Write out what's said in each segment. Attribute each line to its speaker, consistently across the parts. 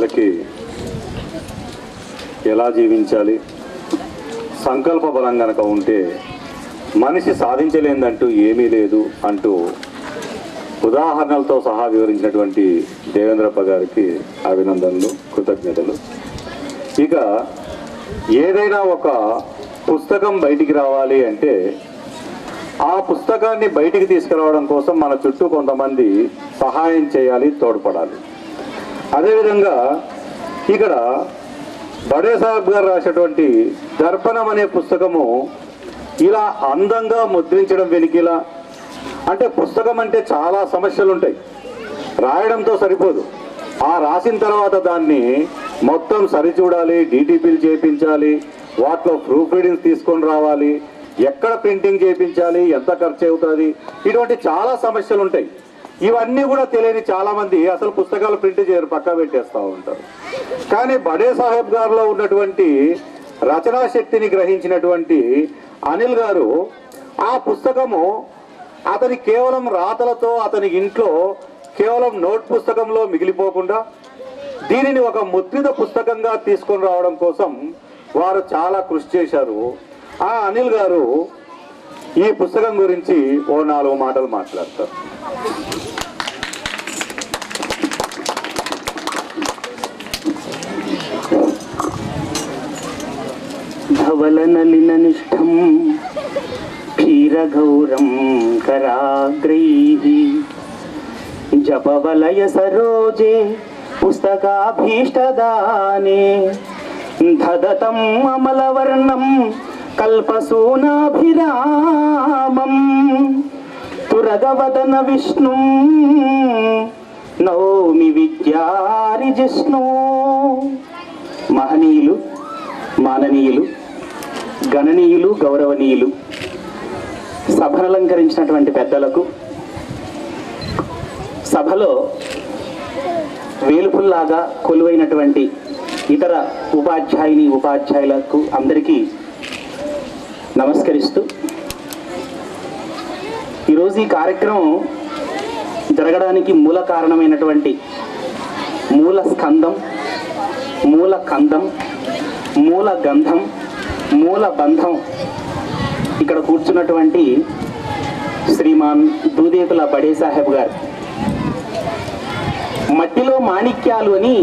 Speaker 1: పిల్లలకి ఎలా జీవించాలి, సంకల్ప బలం కనుక ఉంటే మనిషి సాధించలేదంటూ ఏమీ లేదు అంటూ ఉదాహరణలతో సహా వివరించినటువంటి దేవేంద్రప్ప గారికి అభినందనలు, కృతజ్ఞతలు. ఇక ఏదైనా ఒక పుస్తకం బయటికి రావాలి అంటే ఆ పుస్తకాన్ని బయటికి తీసుకురావడం కోసం మన చుట్టూ కొంతమంది సహాయం చేయాలి, తోడ్పడాలి. అదేవిధంగా ఇక్కడ బడే సాహెబ్ గారు రాసినటువంటి దర్పణం అనే పుస్తకము ఇలా అందంగా ముద్రించడం వెనుకిలా అంటే పుస్తకం అంటే చాలా సమస్యలు ఉంటాయి, రాయడంతో సరిపోదు. ఆ రాసిన తర్వాత దాన్ని మొత్తం సరిచూడాలి, డీటీపీలు చేయించాలి, వాటిలో ప్రూఫ్ రీడింగ్స్ తీసుకొని రావాలి, ఎక్కడ ప్రింటింగ్ చేయించాలి, ఎంత ఖర్చు అవుతుంది, ఇటువంటి చాలా సమస్యలు ఉంటాయి. ఇవన్నీ కూడా తెలియని చాలామంది అసలు పుస్తకాలు ప్రింట్ చేయరు, పక్కా పెట్టేస్తూ ఉంటారు. కానీ బడే సాహెబ్ గారిలో ఉన్నటువంటి రచనా శక్తిని గ్రహించినటువంటి అనిల్ గారు ఆ పుస్తకము అతని కేవలం రాతలతో అతని ఇంట్లో కేవలం నోట్ పుస్తకంలో మిగిలిపోకుండా దీనిని ఒక ముద్రిత పుస్తకంగా తీసుకొని రావడం కోసం వారు చాలా కృషి చేశారు. ఆ అనిల్ గారు ఈ పుస్తకం గురించి ఓ 4 మాటలు మాట్లాడతారు.
Speaker 2: ధవలనలిన నిష్ఠం క్షీరగౌరం కరాగ్రైః జపవలయ సరోజే పుస్తకాభీష్టదానే దదతం అమలవర్ణం కల్పసూనాభిరామం తురగవదన విష్ణుం నౌమి విద్యారిజిష్ణు. మహనీయులు, మాననీయులు, గణనీయులు, గౌరవనీయులు, సభనలంకరించినటువంటి పెద్దలకు, సభలో వేలుపుల్లాగా కొలువైనటువంటి ఇతర ఉపాధ్యాయులకు అందరికీ నమస్కరిస్తూ, ఈరోజు ఈ కార్యక్రమం జరగడానికి మూల కారణమైనటువంటి మూల స్కందం, మూల కందం, మూల గంధం, మూల బంధం ఇక్కడ కూర్చున్నటువంటి శ్రీమాన్ దూదేకుల బడే సాహెబ్ గారు. మట్టిలో మాణిక్యాలు అని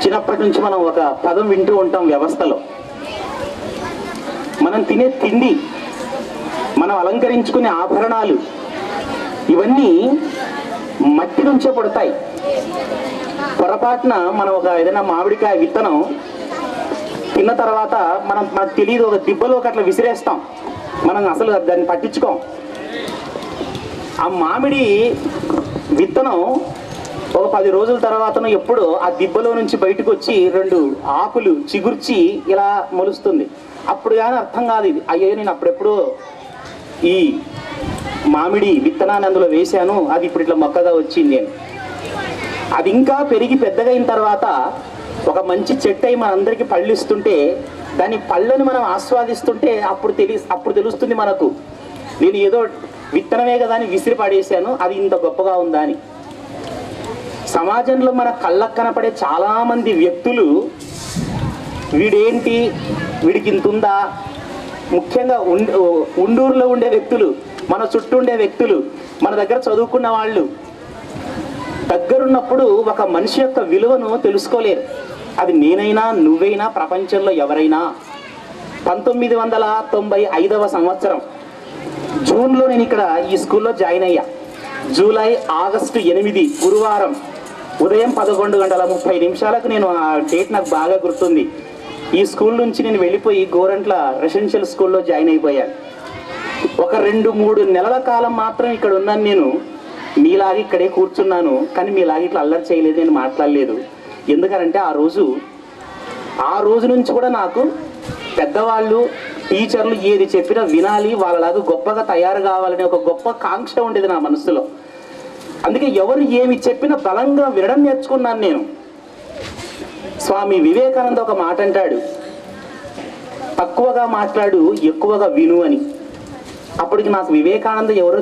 Speaker 2: చిన్నప్పటి నుంచి మనం ఒక పదం వింటూ ఉంటాం. వ్యవస్థలో మనం తినే తిండి, మనం అలంకరించుకునే ఆభరణాలు ఇవన్నీ మట్టి నుంచే పుడతాయి. పొరపాటున మనం ఒక ఏదైనా మామిడికాయ విత్తనం తిన్న తర్వాత మనకు తెలియదు, ఒక దిబ్బలోకి అట్లా విసిరేస్తాం, మనం అసలు దాన్ని పట్టించుకోం. ఆ మామిడి విత్తనం ఒక 10 రోజుల తర్వాతను ఎప్పుడో ఆ దిబ్బలో నుంచి బయటకు వచ్చి 2 ఆకులు చిగుర్చి ఇలా మొలుస్తుంది. అప్పుడు కానీ అర్థం కాదు, ఇది అయ్యో నేను అప్పుడెప్పుడో ఈ మామిడి విత్తనాన్ని అందులో వేశాను, అది ఇప్పుడు ఇట్లా మొక్కగా వచ్చింది అని. అది ఇంకా పెరిగి పెద్దగా అయిన తర్వాత ఒక మంచి చెట్టు అయి మనందరికీ పళ్ళు ఇస్తుంటే దాని పళ్ళని మనం ఆస్వాదిస్తుంటే అప్పుడు తెలుస్తుంది మనకు, నేను ఏదో విత్తనమే కదా అని విసిరి పడేశాను, అది ఇంత గొప్పగా ఉందా అని. సమాజంలో మన కళ్ళకు కనపడే చాలామంది వ్యక్తులు వీడేంటి, వీడికి ఇంత ఉందా, ముఖ్యంగా ఉండూరులో ఉండే వ్యక్తులు, మన చుట్టూ ఉండే వ్యక్తులు, మన దగ్గర చదువుకున్న వాళ్ళు దగ్గరున్నప్పుడు ఒక మనిషి యొక్క విలువను తెలుసుకోలేరు. అది నేనైనా నువ్వైనా ప్రపంచంలో ఎవరైనా. 1995వ సంవత్సరం జూన్లో నేను ఇక్కడ ఈ స్కూల్లో జాయిన్ అయ్యా. జూలై, ఆగస్టు 8 గురువారం ఉదయం 11:30 నేను ఆ డేట్ నాకు బాగా గుర్తుంది. ఈ స్కూల్ నుంచి నేను వెళ్ళిపోయి గోరంట్ల రెసిడెన్షియల్ స్కూల్లో జాయిన్ అయిపోయాను. ఒక 2-3 నెలల కాలం మాత్రం ఇక్కడ ఉన్నాను. నేను మీలాగా ఇక్కడే కూర్చున్నాను, కానీ మీలాగా ఇట్లా అల్లరి చేయలేదు, నేను మాట్లాడలేదు. ఎందుకంటే ఆ రోజు నుంచి కూడా నాకు పెద్దవాళ్ళు, టీచర్లు ఏది చెప్పినా వినాలి, వాళ్ళలాగా గొప్పగా తయారు కావాలనే ఒక గొప్ప కాంక్ష ఉండేది నా మనసులో. అందుకే ఎవరు ఏమి చెప్పినా బలంగా వినడం నేర్చుకున్నాను నేను. స్వామి వివేకానంద ఒక మాట అంటాడు, తక్కువగా మాట్లాడు, ఎక్కువగా విను అని. అప్పటికి నాకు వివేకానంద ఎవరో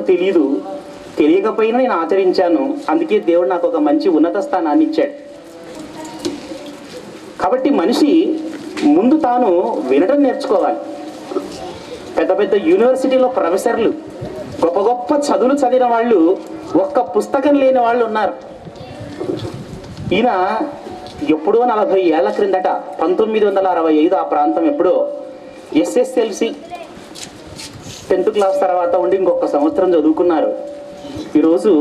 Speaker 2: తెలియకపోయినా నేను ఆచరించాను. అందుకే దేవుడు నాకు ఒక మంచి ఉన్నత స్థానాన్ని ఇచ్చాడు. కాబట్టి మనిషి ముందు తాను వినడం నేర్చుకోవాలి. పెద్ద పెద్ద యూనివర్సిటీలో ప్రొఫెసర్లు, గొప్ప గొప్ప చదువులు చదివిన వాళ్ళు ఒక్క పుస్తకం లేని వాళ్ళు ఉన్నారు. ఈయన ఎప్పుడో 40 ఏళ్ల క్రిందట 1965 ఆ ప్రాంతం ఎప్పుడో SSLC 10th క్లాస్ తర్వాత ఉండి ఇంకొక సంవత్సరం చదువుకున్నారు. ఈరోజు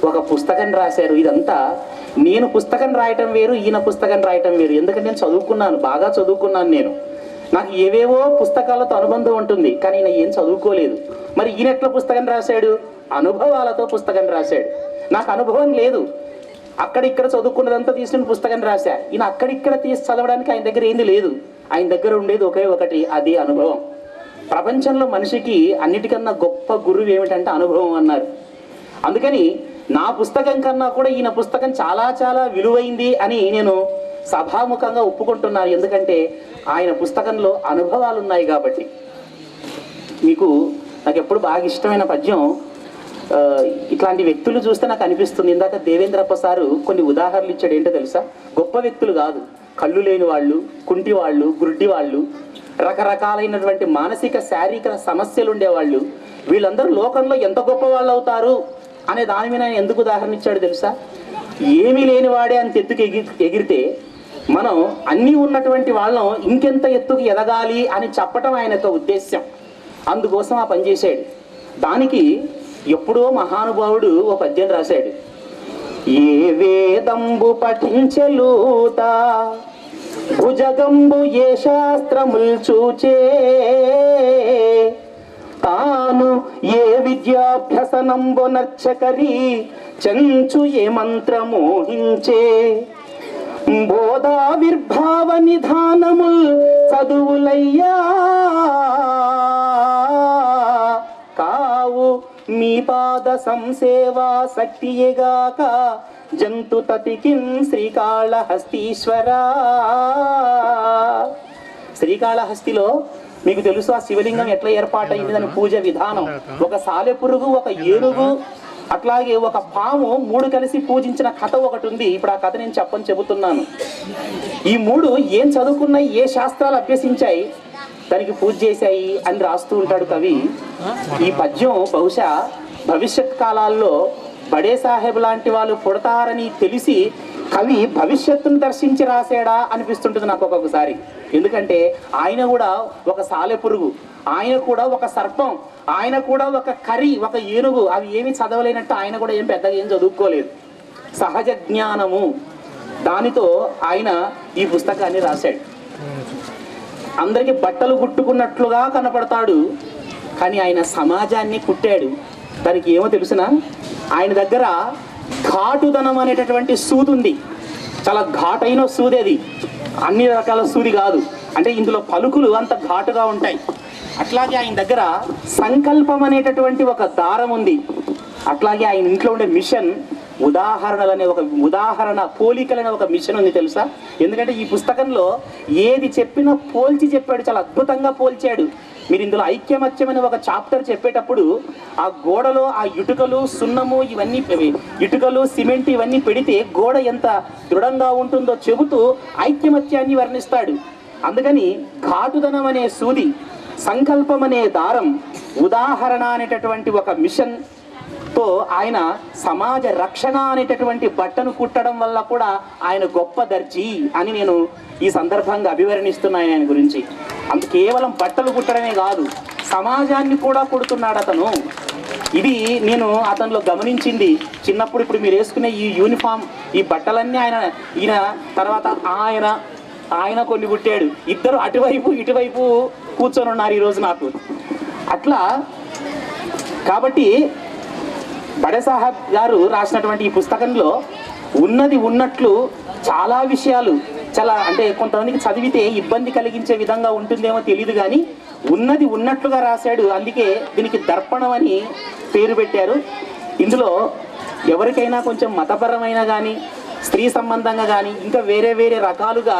Speaker 2: ఒక పుస్తకం రాశారు. ఇదంతా నేను పుస్తకం రాయటం వేరు, ఈయన పుస్తకం రాయటం వేరు. ఎందుకంటే నేను చదువుకున్నాను, బాగా చదువుకున్నాను. నాకు ఏవేవో పుస్తకాలతో అనుబంధం ఉంటుంది, కానీ ఈయన ఏం చదువుకోలేదు. మరి ఈయన ఎట్లా పుస్తకం రాశాడు? అనుభవాలతో పుస్తకం రాశాడు. నాకు అనుభవం లేదు, అక్కడిక్కడ చదువుకున్నదంతా తీసుకుని పుస్తకం రాశా. ఈయన అక్కడిక్కడ తీసి చదవడానికి ఆయన దగ్గర ఏంది లేదు. ఆయన దగ్గర ఉండేది ఒకే ఒకటి, అది అనుభవం. ప్రపంచంలో మనిషికి అన్నిటికన్నా గొప్ప గురువు ఏమిటంటే అనుభవం అన్నారు. అందుకని నా పుస్తకం కన్నా కూడా ఈయన పుస్తకం చాలా చాలా విలువైంది అని నేను సభాముఖంగా ఒప్పుకుంటున్నాను. ఎందుకంటే ఆయన పుస్తకంలో అనుభవాలు ఉన్నాయి కాబట్టి. మీకు నాకు ఎప్పుడు బాగా ఇష్టమైన పద్యం, ఇట్లాంటి వ్యక్తులు చూస్తే నాకు అనిపిస్తుంది. ఇందాక దేవేంద్రప్ప సారు కొన్ని ఉదాహరణలు ఇచ్చాడు. ఏంటో తెలుసా? గొప్ప వ్యక్తులు కాదు, కళ్ళు లేని వాళ్ళు, కుంటి వాళ్ళు, గుడ్డి వాళ్ళు, రకరకాలైనటువంటి మానసిక శారీరక సమస్యలు ఉండేవాళ్ళు, వీళ్ళందరూ లోకంలో ఎంత గొప్ప వాళ్ళు అవుతారు అనే దాని మీద ఆయన ఎందుకు ఉదాహరణ ఇచ్చాడు తెలుసా? ఏమీ లేనివాడే అంత ఎత్తుకు ఎగిరితే మనం అన్నీ ఉన్నటువంటి వాళ్ళం ఇంకెంత ఎత్తుకు ఎదగాలి అని చెప్పటం ఆయన యొక్క ఉద్దేశ్యం. అందుకోసం ఆ పని చేశాడు. దానికి ఎప్పుడో మహానుభావుడు ఓ పద్యం రాశాడు. ఏ వేదంబు పఠించలూత భుజగంబు ఏ శాస్త్రముల్ చూచే, తాను ఏ విద్యాభ్యసనంబు నర్చకరి చెంచు ఏ మంత్రమోహించే, బోధావిర్భావ నిధానముల్ చదువులయ్యా కావు, మీ పాద సంసేవా శక్తియేగాక జంతు తతికిం శ్రీకాళహస్తీశ్వరా. శ్రీకాళహస్తిలో మీకు తెలుసు ఆ శివలింగం ఎట్లా ఏర్పాటైంది, దాని పూజ విధానం. ఒక సాలెపురుగు, ఒక ఏనుగు, అట్లాగే ఒక పాము 3 కలిసి పూజించిన కథ ఒకటి ఉంది. ఇప్పుడు ఆ కథ నేను చెబుతున్నాను. ఈ 3 ఏం చదువుకున్నాయి, ఏ శాస్త్రాలు అభ్యసించాయి, దానికి పూజ చేశాయి అని రాస్తూ ఉంటాడు కవి. ఈ పద్యం బహుశా భవిష్యత్ కాలాల్లో బడే సాహెబ్ లాంటి వాళ్ళు పుడతారని తెలిసి కవి భవిష్యత్తును దర్శించి రాసాడా అనిపిస్తుంటుంది నాకు ఒక్కొక్కసారి. ఎందుకంటే ఆయన కూడా ఒక సాలెపురుగు, ఆయన కూడా ఒక సర్పం, ఆయన కూడా ఒక కరి, ఒక ఏనుగు, అవి ఏమి చదవలేనట్టు ఆయన కూడా ఏం పెద్దగా ఏం చదువుకోలేదు. సహజ జ్ఞానము దానితో ఆయన ఈ పుస్తకాన్ని రాశాడు. అందరికి బట్టలు కుట్టుకున్నట్లుగా కనపడతాడు, కానీ ఆయన సమాజాన్ని కుట్టాడు. దానికి ఏమో తెలుసిన, ఆయన దగ్గర ఘాటుదనం అనేటటువంటి సూది ఉంది. చాలా ఘాటైన సూది, అది అన్ని రకాల సూది కాదు. అంటే ఇందులో పలుకులు అంత ఘాటుగా ఉంటాయి. అట్లాగే ఆయన దగ్గర సంకల్పం అనేటటువంటి ఒక దారం ఉంది. అట్లాగే ఆయన ఇంట్లో ఉండే మిషన్ ఉదాహరణలనే ఒక ఉదాహరణ పోలికలనే ఒక మిషన్ ఉంది తెలుసా? ఎందుకంటే ఈ పుస్తకంలో ఏది చెప్పినా పోల్చి చెప్పాడు, చాలా అద్భుతంగా పోల్చాడు. మీరు ఇందులో ఐక్యమత్యం అనే ఒక చాప్టర్ చెప్పేటప్పుడు ఆ గోడలో ఆ ఇటుకలు, సున్నము, ఇవన్నీ ఇటుకలు, సిమెంట్ ఇవన్నీ పెడితే గోడ ఎంత దృఢంగా ఉంటుందో చెబుతూ ఐక్యమత్యాన్ని వర్ణిస్తాడు. అందుకని ఘాటుదనం అనే సూది, సంకల్పం అనే దారం, ఉదాహరణ అనేటటువంటి ఒక మిషన్ తో ఆయన సమాజ రక్షణ అనేటటువంటి బట్టను కుట్టడం వల్ల కూడా ఆయన గొప్ప దర్జీ అని నేను ఈ సందర్భంగా అభివర్ణిస్తున్నాను ఆయన గురించి. అంత కేవలం బట్టలు కుట్టడమే కాదు, సమాజాన్ని కూడా కుడుతున్నాడు అతను. ఇది నేను అతనిలో గమనించింది చిన్నప్పుడు. ఇప్పుడు మీరు వేసుకునే ఈ యూనిఫామ్, ఈ బట్టలన్నీ ఈయన తర్వాత ఆయన కొన్ని కుట్టాడు. ఇద్దరు అటువైపు ఇటువైపు కూర్చొని ఉన్నారు ఈరోజు నాకు అట్లా. కాబట్టి బడే సాహెబ్ గారు రాసినటువంటి ఈ పుస్తకంలో ఉన్నది ఉన్నట్లు చాలా విషయాలు, చాలా అంటే కొంతమందికి చదివితే ఇబ్బంది కలిగించే విధంగా ఉంటుందేమో తెలియదు, కానీ ఉన్నది ఉన్నట్లుగా రాశాడు. అందుకే దీనికి దర్పణం అని పేరు పెట్టారు. ఇందులో ఎవరికైనా కొంచెం మతపరమైన కానీ, స్త్రీ సంబంధంగా కానీ, ఇంకా వేరే వేరే రకాలుగా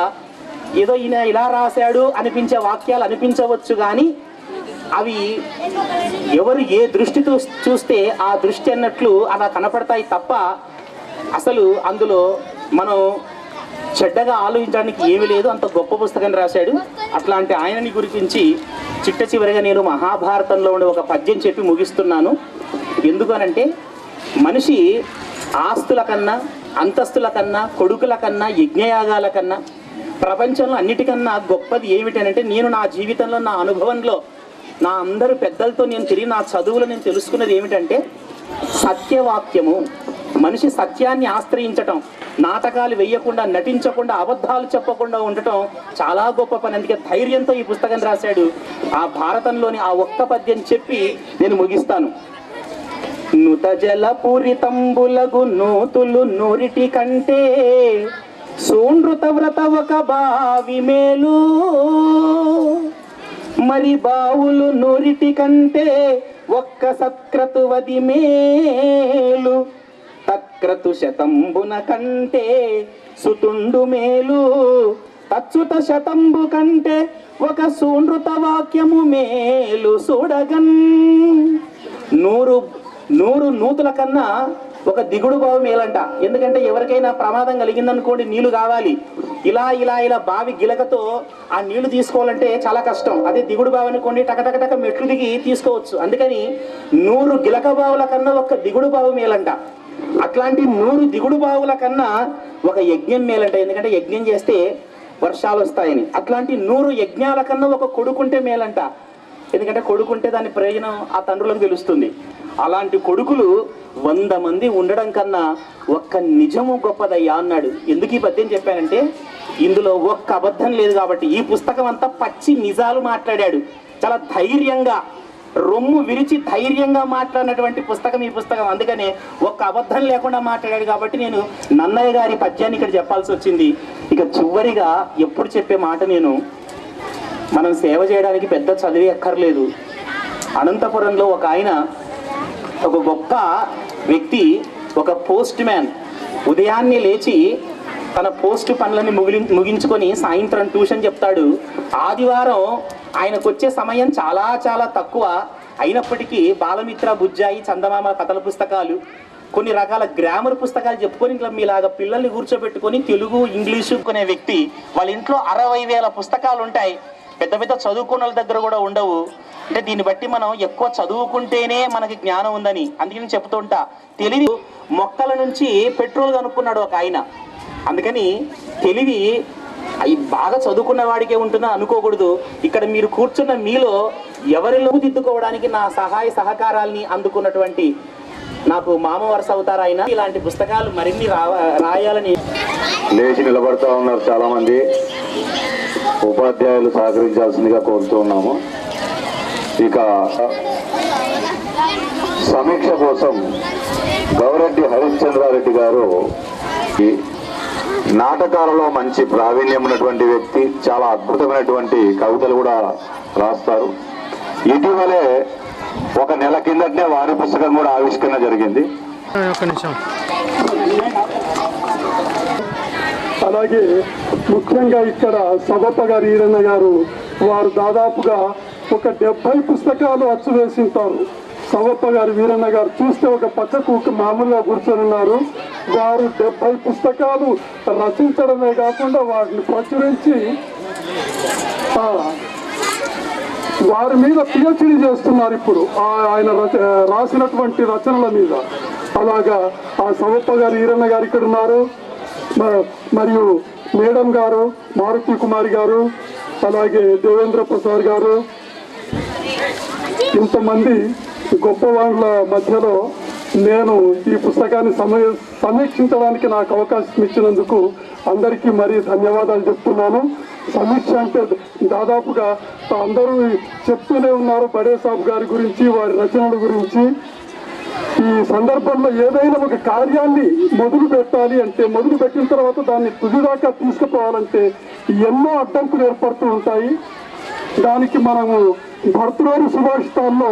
Speaker 2: ఏదో ఈయన ఇలా రాశాడు అనిపించే వాక్యాలు అనిపించవచ్చు, కానీ అవి ఎవరు ఏ దృష్టితో చూస్తే ఆ దృష్టి అన్నట్లు అలా కనపడతాయి తప్ప అసలు అందులో మనం చెడ్డగా ఆలోచించడానికి ఏమీ లేదు, అంత గొప్ప పుస్తకం రాశాడు. అట్లాంటి ఆయనని గురించి చిట్ట చివరిగా నేను మహాభారతంలో ఉండే ఒక పద్యం చెప్పి ముగిస్తున్నాను. ఎందుకనంటే మనిషి ఆస్తుల కన్నా, అంతస్తుల కన్నా, కొడుకుల కన్నా, యజ్ఞయాగాల కన్నా, ప్రపంచంలో అన్నిటికన్నా గొప్పది ఏమిటనంటే, నేను నా జీవితంలో, నా అనుభవంలో, నా అందరు పెద్దలతో నేను తిరిగి నా చదువులో నేను తెలుసుకున్నది ఏమిటంటే సత్యవాక్యము. మనిషి సత్యాన్ని ఆశ్రయించటం, నాటకాలు వేయకుండా, నటించకుండా, అబద్ధాలు చెప్పకుండా ఉండటం చాలా గొప్ప పని. అందుకే ధైర్యంతో ఈ పుస్తకం రాశాడు. ఆ భారతంలోని ఆ ఒక్క పద్యం చెప్పి నేను ముగిస్తాను. నుత జల పూరితంబులగు నూతులు నూరిటి కంటే సూనృత వ్రత ఒక బావి మేలు, మరి బావులు నూరిటి కంటే ఒక్క సత్క్రతువది మేలు, తత్క్రతు శతంబున కంటే సుతుండు మేలు, తచ్చుత శతంబు కంటే ఒక సూనృత వాక్యము మేలు చూడగన్. నూరు నూతుల కన్నా ఒక దిగుడు బావి మేలంట. ఎందుకంటే ఎవరికైనా ప్రమాదం కలిగిందనుకోండి, నీళ్లు కావాలి, ఇలా బావి గిలకతో ఆ నీళ్లు తీసుకోవాలంటే చాలా కష్టం. అదే దిగుడు బావి అనుకోండి, టకటక మెట్లు దిగి తీసుకోవచ్చు. అందుకని 100 గిలక బావుల కన్నా ఒక దిగుడు బావి మేలంట. అట్లాంటి 100 దిగుడు బావుల కన్నా ఒక యజ్ఞం మేలంట. ఎందుకంటే యజ్ఞం చేస్తే వర్షాలు వస్తాయని. అట్లాంటి 100 యజ్ఞాల కన్నా ఒక కొడుకుంటే మేలంట. ఎందుకంటే కొడుకుంటే దాని ప్రయోజనం ఆ తండ్రులకు తెలుస్తుంది. అలాంటి కొడుకులు 100 మంది ఉండడం కన్నా ఒక్క నిజము గొప్పదయ్యా అన్నాడు. ఎందుకు ఈ పద్యం చెప్పానంటే, ఇందులో ఒక్క అబద్ధం లేదు కాబట్టి. ఈ పుస్తకం అంతా పచ్చి నిజాలు మాట్లాడాడు. చాలా ధైర్యంగా, రొమ్ము విరిచి ధైర్యంగా మాట్లాడినటువంటి పుస్తకం ఈ పుస్తకం. అందుకనే ఒక్క అబద్ధం లేకుండా మాట్లాడాడు కాబట్టి నేను నన్నయ్య గారి పద్యాన్ని ఇక్కడ చెప్పాల్సి వచ్చింది. ఇక చివరిగా ఎప్పుడు చెప్పే మాట, నేను మనం సేవ చేయడానికి పెద్ద చదివే అక్కర్లేదు. అనంతపురంలో ఒక ఆయన, ఒక గొప్ప వ్యక్తి, ఒక పోస్ట్ మ్యాన్, ఉదయాన్నే లేచి తన పోస్ట్ పనులని ముగించుకొని సాయంత్రం ట్యూషన్ చెప్తాడు. ఆదివారం ఆయనకు వచ్చే సమయం చాలా చాలా తక్కువ. అయినప్పటికీ బాలమిత్ర, బుజ్జాయి, చందమామ కథల పుస్తకాలు, కొన్ని రకాల గ్రామర్ పుస్తకాలు చెప్పుకొని ఇట్లా మీలాగా పిల్లల్ని కూర్చోబెట్టుకొని తెలుగు, ఇంగ్లీషు కొనే వ్యక్తి. వాళ్ళ ఇంట్లో 60,000 పుస్తకాలు ఉంటాయి. పెద్ద పెద్ద చదువుకున్న వాళ్ళ దగ్గర కూడా ఉండవు. అంటే దీన్ని బట్టి మనం ఎక్కువ చదువుకుంటేనే మనకి జ్ఞానం ఉందని అందుకని చెప్తూ ఉంటా. తెలివి మొక్కల నుంచి పెట్రోల్ కనుక్కున్నాడు ఒక ఆయన. అందుకని తెలివి అవి బాగా చదువుకున్న వాడికే ఉంటుందని అనుకోకూడదు. ఇక్కడ మీరు కూర్చున్న మీలో ఎవరిలో దిద్దుకోవడానికి నా సహాయ సహకారాల్ని అందుకున్నటువంటి నాకు మామ వరుస అవుతారు ఆయన. ఇలాంటి పుస్తకాలు మరిన్ని రాయాలని
Speaker 1: లేచి నిలబడతా ఉన్నారు చాలా మంది. ఉపాధ్యాయులు సహకరించాల్సిందిగా కోరుతూ ఉన్నాము. ఇక సమీక్ష కోసం గౌరెడ్డి హరిశ్చంద్రారెడ్డి గారు ఈ నాటకాలలో మంచి ప్రావీణ్యం ఉన్నటువంటి వ్యక్తి, చాలా అద్భుతమైనటువంటి కవితలు కూడా రాస్తారు. ఇటీవలే ఒక నెల కిందటనే వారి పుస్తకం కూడా ఆవిష్కరణ జరిగింది.
Speaker 3: అలాగే ముఖ్యంగా ఇక్కడ సభప్ప గారు, ఈరన్న గారు, వారు దాదాపుగా ఒక 70 పుస్తకాలు అచ్చు వేసింటారు. సభప్ప గారు, వీరన్న గారు చూస్తే ఒక పక్కకు మామూలుగా కూర్చొని ఉన్నారు. వారు 70 పుస్తకాలు రచించడమే కాకుండా వాటిని ప్రచురించి వారి మీద పిహెచ్డి చేస్తున్నారు ఇప్పుడు ఆయన రాసినటువంటి రచనల మీద. అలాగా ఆ సభప్ప గారు, ఈరన్న గారు ఇక్కడ ఉన్నారు. మరియు మేడం గారు, మారుతి కుమారి గారు, అలాగే దేవేంద్ర ప్రసాద్ గారు, ఇంతమంది గొప్ప వాళ్ళ మధ్యలో నేను ఈ పుస్తకాన్ని సమీక్షించడానికి నాకు అవకాశం ఇచ్చినందుకు అందరికీ మరీ ధన్యవాదాలు చెప్తున్నాను. సమీక్ష అంటే దాదాపుగా అందరూ చెప్తూనే ఉన్నారు బడే సాబ్ గారి గురించి, వారి రచనల గురించి. ఈ సందర్భంలో ఏదైనా ఒక కార్యాన్ని మొదలు పెట్టాలి అంటే, మొదలు పెట్టిన తర్వాత దాన్ని తుదిదాకా తీసుకుపోవాలంటే ఎన్నో అడ్డంకులు ఏర్పడుతూ ఉంటాయి. దానికి మనము భర్తృహరి సుభాషితాల్లో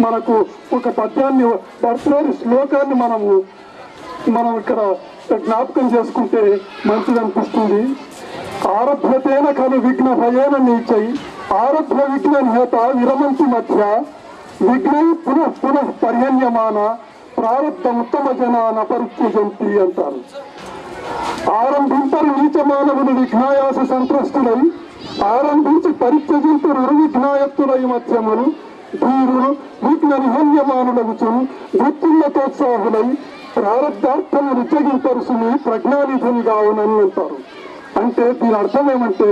Speaker 3: మనకు ఒక పద్యాన్ని, భర్తృహరి శ్లోకాన్ని మనం ఇక్కడ జ్ఞాపకం చేసుకుంటే మంచిదనిపిస్తుంది. ఆరభ్యతేన ఖలు విఘ్న భయేన నీచై ఆరభ్య విఘ్న హేత విరమంతి మధ్య విఘ్నై పునః పర్యన్యమాన ప్రారబ్ధ ఉత్తమ జనాన పరిత్యజంతి అంటారు. ఆరంభింపరు నీచ మానవులు విఘ్నాయాస సంత్రస్తులై ఆరంభించి పరిత్యజింపరు విఘ్నాయత్తులై మధ్యములు ధీరులు విఘ్న నిహన్యమానులగుచును వృత్తులతోత్సాహులై ప్రారంధార్థము నిత్యగింపరుసుని ప్రజ్ఞానిధులు కావునని అంటారు. అంటే దీని అర్థం ఏమంటే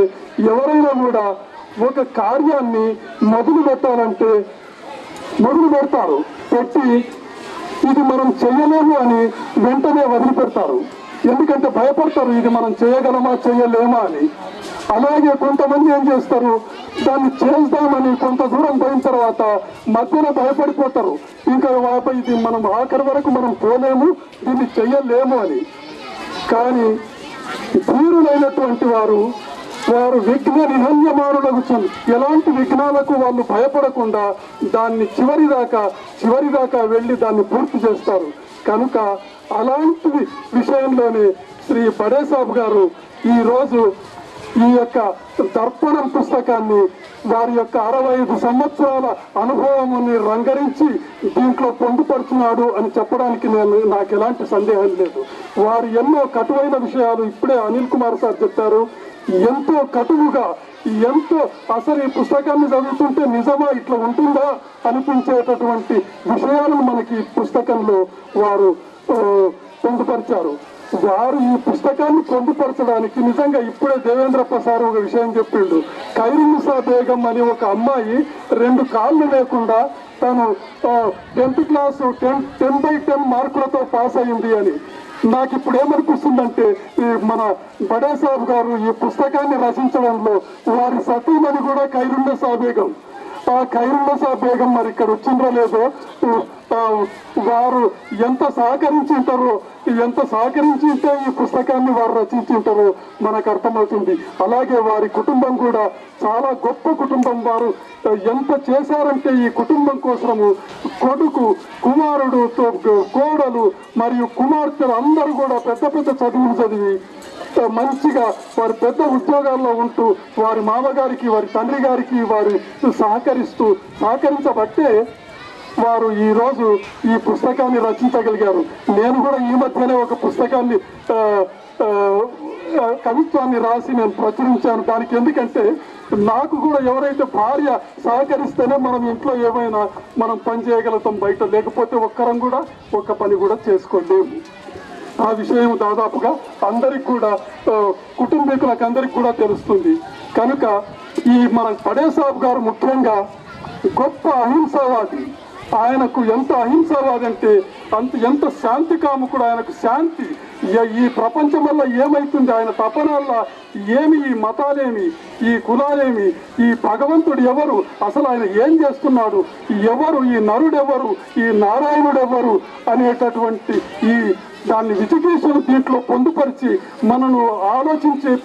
Speaker 3: ఎవరైనా కూడా ఒక కార్యాన్ని మొదలు పెట్టాలంటే మొదలు పెడతారు, పెట్టి ఇది మనం చేయలేము అని వెంటనే వదిలిపెడతారు. ఎందుకంటే భయపడతారు, ఇది మనం చేయగలమా చేయలేమా అని. అలాగే కొంతమంది ఏం చేస్తారు, దాన్ని చేద్దామని కొంత దూరం పోయిన తర్వాత మధ్యలో భయపడిపోతారు, ఇంకా ఇది మనం ఆఖరి వరకు మనం పోలేము, దీన్ని చెయ్యలేము అని. కానీ ధీరులైనటువంటి వారు విఘ్న నిహన్యమానులకు ఎలాంటి విఘ్నాలకు వాళ్ళు భయపడకుండా దాన్ని చివరిదాకా వెళ్ళి దాన్ని పూర్తి చేస్తారు. కనుక అలాంటి విషయంలోనే శ్రీ బడేసాబ్ గారు ఈరోజు ఈ యొక్క దర్పణం పుస్తకాన్ని వారి యొక్క 65 సంవత్సరాల అనుభవముని రంగరించి దీంట్లో పొందుపరుచున్నాడు అని చెప్పడానికి నాకు ఎలాంటి సందేహం లేదు. వారు ఎన్నో కటువైన విషయాలు ఇప్పుడే అనిల్ కుమార్ సార్ చెప్పారు. ఎంతో కటువుగా, ఎంతో అసలు ఈ పుస్తకాన్ని చదువుతుంటే నిజమా ఇట్లా ఉంటుందా అనిపించేటటువంటి విషయాలను మనకి ఈ పుస్తకంలో వారు పొందుపరిచారు. వారు ఈ పుస్తకాన్ని పొందుపరచడానికి నిజంగా ఇప్పుడే దేవేంద్రప్ప సార్ ఒక విషయం చెప్పిండు. ఖైరునిసా బేగం అని ఒక అమ్మాయి 2 కాళ్ళు లేకుండా తను 10th క్లాసు 10/10 మార్కులతో పాస్ అయింది అని. నాకు ఇప్పుడు ఏమనిపిస్తుందంటే మన బడేసాబ్ గారు ఈ పుస్తకాన్ని రచించడంలో వారి సతీమణి కూడా ఖైరునిసా బేగం. ఆ ఖైరునిసా బేగం మరి ఇక్కడ వచ్చిందో లేదో, వారు ఎంత సహకరించి ఉంటే ఈ పుస్తకాన్ని వారు రచించి ఉంటారో మనకు అర్థమవుతుంది. అలాగే వారి కుటుంబం కూడా చాలా గొప్ప కుటుంబం. వారు ఎంత చేశారంటే ఈ కుటుంబం కోసము కొడుకు, కుమారుడు, కోడలు మరియు కుమార్తెలు అందరూ కూడా పెద్ద పెద్ద చదువులు చదివి మంచిగా వారి పెద్ద ఉద్యోగాల్లో ఉంటూ వారి మామగారికి, వారి తండ్రి గారికి వారు సహకరించబట్టే వారు ఈరోజు ఈ పుస్తకాన్ని రచించగలిగారు. నేను కూడా ఈ మధ్యనే ఒక పుస్తకాన్ని కవిత్వాన్ని రాసి నేను ప్రచురించాను. దానికి ఎందుకంటే నాకు కూడా ఎవరైతే భార్య సహకరిస్తేనే మనం ఇంట్లో ఏమైనా మనం పని చేయగలుగుతాం, బయట లేకపోతే ఒక్కరం కూడా ఒక్క పని కూడా చేసుకోలేము. ఆ విషయం దాదాపుగా అందరికి కూడా కుటుంబీకులకు అందరికి కూడా తెలుస్తుంది. కనుక ఈ మన బడేసాబ్ గారు ముఖ్యంగా గొప్ప అహింసావాది. ఆయనకు ఎంత అహింసావాది అంటే ఎంత శాంతి కాముకుడు. ఆయనకు శాంతి, ఈ ప్రపంచం వల్ల ఏమైతుంది, ఆయన తపనల్ల ఏమి, ఈ మతాలేమి, ఈ కులాలేమి, ఈ భగవంతుడు ఎవరు, అసలు ఆయన ఏం చేస్తున్నాడు, ఎవరు ఈ నరుడెవరు, ఈ నారాయణుడెవరు అనేటటువంటి దాన్ని విజిగేషన్ దీంట్లో పొందుపరిచి మనను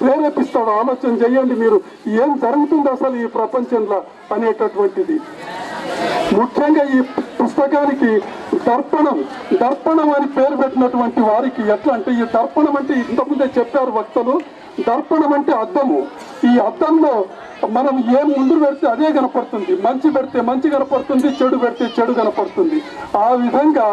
Speaker 3: ప్రేరేపిస్తాడు. ఆలోచన చేయండి మీరు, ఏం జరుగుతుంది అసలు ఈ ప్రపంచంలో అనేటటువంటిది. ముఖ్యంగా ఈ పుస్తకానికి దర్పణం అని పేరు పెట్టినటువంటి వారికి ఎట్లా అంటే, ఈ దర్పణం అంటే ఇంతకుముందే చెప్పారు వక్తలు, దర్పణం అంటే అద్దము. ఈ అద్దంలో మనం ఏం ముందు పెడితే అదే కనపడుతుంది. మంచి పెడితే మంచి కనపడుతుంది, చెడు పెడితే చెడు కనపడుతుంది. ఆ విధంగా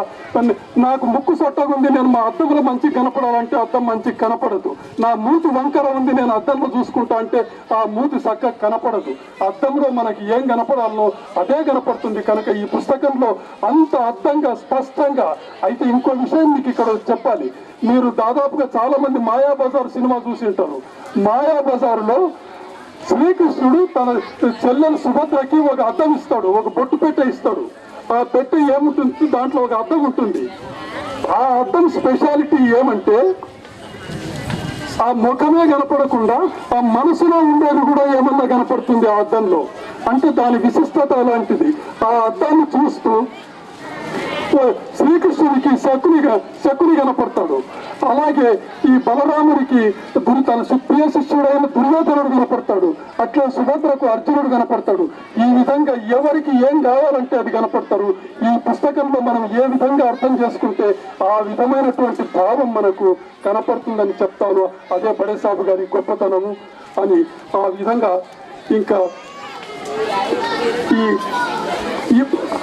Speaker 3: నాకు ముక్కు సొట్టగా ఉంది, నేను మా అద్దంలో మంచి కనపడాలంటే అద్దం మంచి కనపడదు. నా మూతి వంకర ఉంది, నేను అద్దంలో చూసుకుంటా అంటే ఆ మూతి చక్కగా కనపడదు. అద్దంలో మనకి ఏం కనపడాలో అదే కనపడుతుంది. కనుక ఈ పుస్తకంలో అంత అద్దంగా స్పష్టంగా. అయితే ఇంకో విషయం మీకు ఇక్కడ చెప్పాలి. మీరు దాదాపుగా చాలా మంది మాయాబజార్ సినిమా చూసి ఉంటారు. మాయాబజార్లో శ్రీకృష్ణుడు తన చెల్లెలు సుభద్రకి ఒక అద్దం ఇస్తాడు, ఒక బొట్టు పెట్టె ఇస్తాడు. ఆ పెట్టె ఏముంటుంది, దాంట్లో ఒక అద్దం ఉంటుంది. ఆ అద్దం స్పెషాలిటీ ఏమంటే ఆ ముఖమే కనపడకుండా ఆ మనసులో ఉండేది కూడా ఏమన్నా కనపడుతుంది ఆ అద్దంలో. అంటే దాని విశిష్టత అలాంటిది. ఆ అద్దాన్ని చూస్తూ శ్రీకృష్ణుడికి శకుని కనపడతాడు. అలాగే ఈ బలరాముడికి తన ప్రియ శిష్యుడైన దుర్యోధనుడు కనపడతాడు. అట్లా సుభద్రకు అర్జునుడు కనపడతాడు. ఈ విధంగా ఎవరికి ఏం కావాలంటే అది కనపడతారు. ఈ పుస్తకంలో మనం ఏ విధంగా అర్థం చేసుకుంటే ఆ విధమైనటువంటి భావం మనకు కనపడుతుందని చెప్తాను. అదే బడేసాబు గారి గొప్పతనము అని. ఆ విధంగా ఇంకా ఈ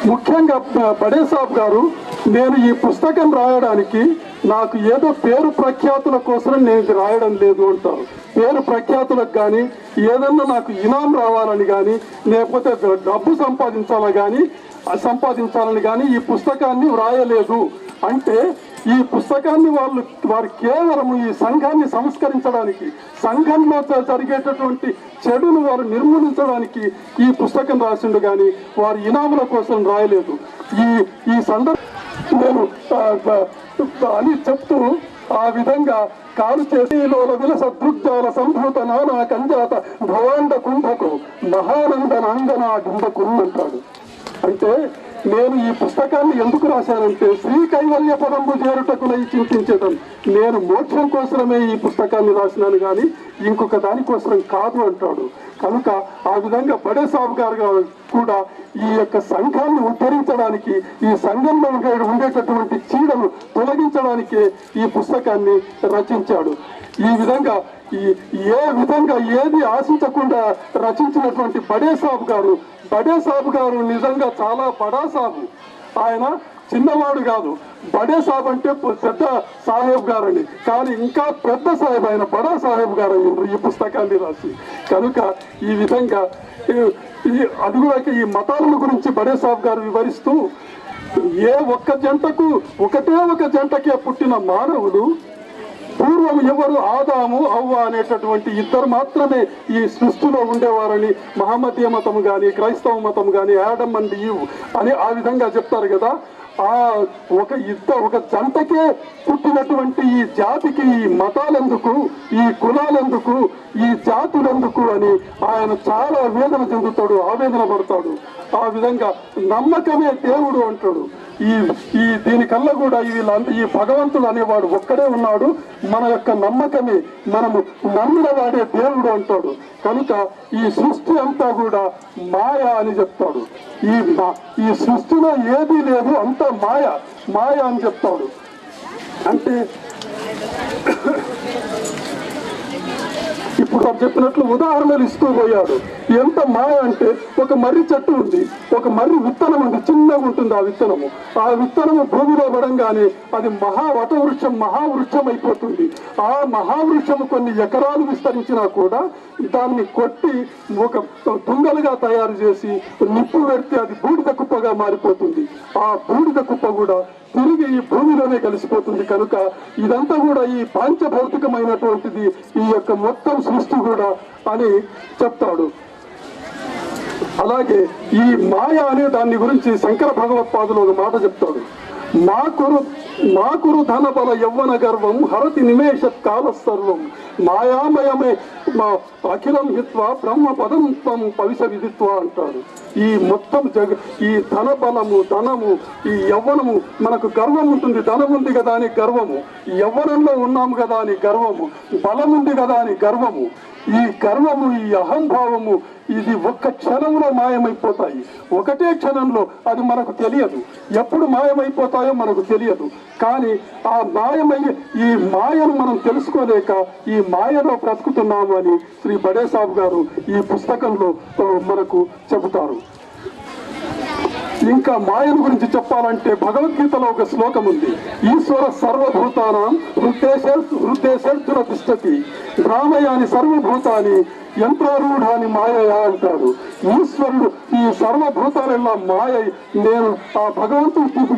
Speaker 3: ముఖ్యంగా బడేసాబ్ గారు, నేను ఈ పుస్తకం రాయడానికి నాకు ఏదో పేరు ప్రఖ్యాతుల కోసం నేను ఇది రాయడం లేదు అంటారు. పేరు ప్రఖ్యాతులకు కానీ ఏదన్నా నాకు ఇనాం రావాలని కానీ లేకపోతే డబ్బు సంపాదించాలని కానీ ఈ పుస్తకాన్ని వ్రాయలేదు. అంటే ఈ పుస్తకాన్ని వారు కేవలం ఈ సంఘాన్ని సంస్కరించడానికి, సంఘంలో జరిగేటటువంటి చెడును వారు నిర్మూలించడానికి ఈ పుస్తకం రాసిండు కానీ వారు ఇనాముల కోసం రాయలేదు. ఈ సందర్భం నేను అని చెప్తూ ఆ విధంగా కాలు చేసి విలస దృగ్జాల సంభూత నానా కంజాత భవాండ కుంభకు మహానందన అంగన గిందకు అంటాడు. అంటే నేను ఈ పుస్తకాన్ని ఎందుకు రాశానంటే శ్రీ కైవల్య పదంబు చేరుటకునై చింతించడం. నేను మోక్షం కోసమే ఈ పుస్తకాన్ని రాసినాను కానీ ఇంకొక దానికోసం కాదు అంటాడు. కనుక ఆ విధంగా బడే సాబు గారు కూడా ఈ యొక్క సంఘాన్ని ఉద్ధరించడానికి, ఈ సంఘంలో ఉండేటటువంటి చీడను తొలగించడానికి ఈ పుస్తకాన్ని రచించాడు. ఈ విధంగా ఏది ఆశించకుండా రచించినటువంటి బడే సాబు గారు నిజంగా చాలా బడా సాబు. ఆయన చిన్నవాడు కాదు. బడే సాబ్ అంటే పెద్ద సాహెబ్ గారని, కానీ ఇంకా పెద్ద సాహెబ్ ఆయన బడా సాహెబ్ గారు అయ్యిండ్రు ఈ పుస్తకాన్ని రాసి. కనుక ఈ విధంగా అది కూడా ఈ మతాలను గురించి బడే సాబ్ గారు వివరిస్తూ ఒకటే ఒక జంటకే పుట్టిన మానవులు పూర్వం ఎవరు ఆదాము అవ్వ అనేటటువంటి ఇద్దరు మాత్రమే ఈ సృష్టిలో ఉండేవారని మహమ్మదీయ మతం కానీ క్రైస్తవ మతం కానీ యాడమ్ అండ్ ఈవ్ అని ఆ విధంగా చెప్తారు కదా. ఒక జంటకే పుట్టినటువంటి ఈ జాతికి ఈ మతాలెందుకు, ఈ కులాలెందుకు, ఈ జాతులెందుకు అని ఆయన చాలా వేదన చెందుతాడు, ఆవేదన పడతాడు. ఆ విధంగా నమ్మకమే దేవుడు అంటాడు. దీనికల్లా కూడా ఈ భగవంతుడు అనేవాడు ఒక్కడే ఉన్నాడు. మన యొక్క నమ్మకమే, మనము నమ్మిన వాడే దేవుడు అంటాడు. కనుక ఈ సృష్టి అంతా కూడా మాయ అని చెప్తాడు. ఈ సృష్టిలో ఏదీ లేదు, అంతా మాయ అని చెప్తాడు. అంటే ఇప్పుడు చెప్పినట్లు ఉదాహరణలు ఇస్తూ పోయాడు. ఎంత మాయ అంటే ఒక మర్రి చెట్టు ఉంది, ఒక మర్రి విత్తనం ఉంది, చిన్నగా ఉంటుంది ఆ విత్తనము భూమిలో పడంగానే అది మహావృక్షం అయిపోతుంది. ఆ మహావృక్షము కొన్ని ఎకరాలు విస్తరించినా కూడా దాన్ని కొట్టి ఒక దుంగలుగా తయారు చేసి నిప్పు పెడితే అది బూడిద కుప్పగా మారిపోతుంది. ఆ బూడిద కుప్ప కూడా తిరిగి ఈ భూమిలోనే కలిసిపోతుంది. కనుక ఇదంతా కూడా ఈ పాంచభౌతికమైనటువంటిది, ఈ యొక్క మొత్తం సృష్టి కూడా అని చెప్తాడు. అలాగే ఈ మాయ అనే దాన్ని గురించి శంకర భగవత్పాదులు ఒక మాట చెప్తాడు. మాకురు ధన బల యవ్వన గర్వం హరతి నిమేష కాల సర్వం మాయామయమే అఖిలం హిత్వ బ్రహ్మ పదం త్వం పవిస విదిత్వ అంటాడు. ఈ మొత్తం ఈ ధన బలము, ధనము, ఈ యవ్వనము, మనకు గర్వం ఉంటుంది. ధనం ఉంది కదా అని గర్వము, యవ్వనంలో ఉన్నాము కదా అని గర్వము, బలం ఉంది కదా అని గర్వము, ఈ గర్వము, ఈ అహంభావము ఇది ఒక్క క్షణంలో మాయమైపోతాయి. ఒకటే క్షణంలో అది మనకు తెలియదు, ఎప్పుడు మాయమైపోతాయో మనకు తెలియదు. కానీ ఈ మాయను మనం తెలుసుకోలేక ఈ మాయలో బ్రతుకుతున్నాము అని శ్రీ బడే సాబ్ గారు ఈ పుస్తకంలో మనకు చెబుతారు. ఇంకా మాయను గురించి చెప్పాలంటే భగవద్గీతలో ఒక శ్లోకం ఉంది. ఈశ్వర సర్వభూతానాం హృదయేర్జున తిష్టతి భ్రామయాని సర్వభూతాని యంత్రారూఢాని మాయయా అంటాడు. ఈశ్వరుడు ఈ సర్వభూతాలెల్లా మాయ, నేను ఆ భగవంతుడు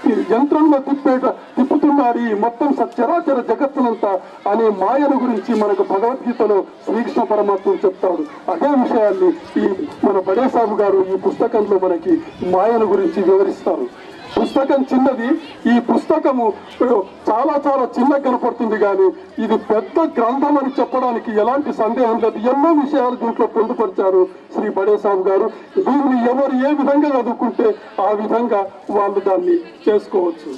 Speaker 3: ఈ యంత్రంలో తిప్పుతున్నాడు ఈ మొత్తం సచరాచర జగత్తునంతా అనే మాయను గురించి మనకు భగవద్గీతలో శ్రీకృష్ణ పరమాత్మ చెప్తాడు. అదే విషయాన్ని మన బడే సాబు గారు ఈ పుస్తకంలో మనకి మాయను గురించి వివరిస్తారు. పుస్తకం చిన్నది, ఈ పుస్తకము చాలా చాలా చిన్నగా కనపడుతుంది, కానీ ఇది పెద్ద గ్రంథం అని చెప్పడానికి ఎలాంటి సందేహం లేదు. ఎన్నో విషయాలు దీంట్లో పొందుపరిచారు శ్రీ బడే సాబు గారు. దీన్ని ఎవరు ఏ విధంగా చదువుకుంటే ఆ విధంగా వాళ్ళు దాన్ని చేసుకోవచ్చు.